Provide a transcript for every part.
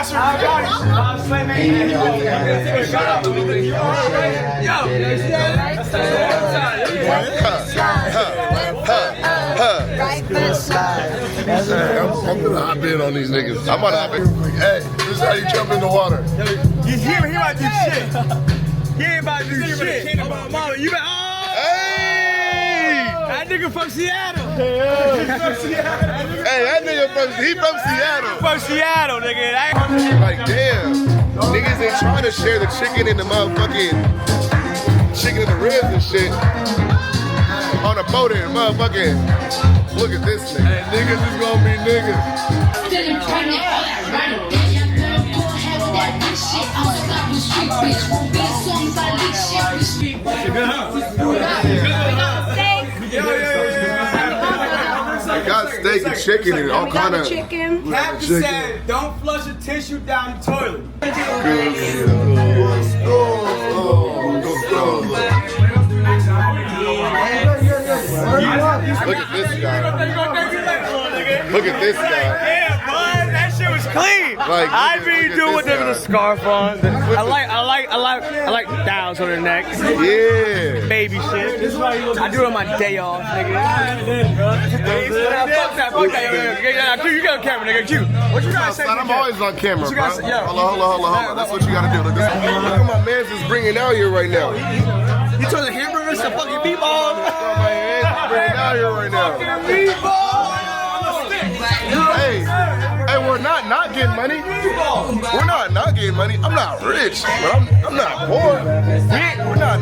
I'm gonna hop in on these niggas. I'm gonna hop in. Hey, this is how you jump in the water. You hear me? He about to do shit. He ain't about to do shit. Mama, you been, Hey! that nigga from Seattle. Hey, that nigga from Seattle. From Seattle, nigga. Like, damn. Niggas ain't trying to share the chicken and the motherfucking chicken and the ribs and shit. On a boat and motherfucking. Look at this nigga. Hey, niggas is gonna be niggas. I got steak and chicken and all kind of chicken. Captain said, don't flush a tissue down the toilet. Look at this guy. Look at this guy. Yeah, bud, that shit was clean. Like, I be doing with them with a scarf on. I like dials on their neck. Yeah. Baby shit. I do it on my day off, nigga. Fuck that. You got a camera, nigga. Q. What you gotta say? I'm always on camera, bro. Hold on. That's what you gotta do. Look at my man's is bringing out here right now. You told the hamburgers to fucking meatballs. My man's is bringing out here right now. Hey, we're not getting money. We're not getting money. I'm not rich, but I'm not poor. We're not.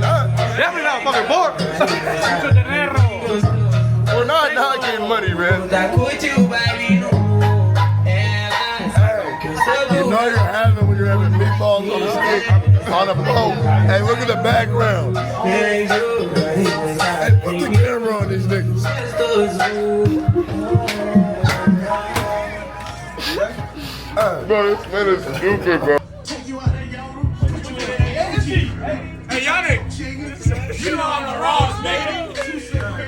Definitely not fucking poor. We're not getting money, man. You know you're having when you're having meatballs on a stick on a boat. Hey, look at the background. Hey, put the camera on these niggas. Bro, this man is stupid, bro. Hey, Yacht, you know I'm the Ross, baby.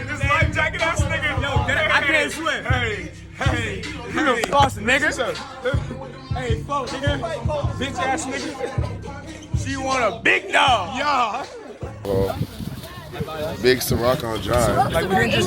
This life jacket ass nigga. Yo, I can't swim. Hey, you the boss, nigga. Hey, folks, nigga. Bitch ass nigga. She want a big dog. Yeah. Big Ciroc on John. Like, we didn't just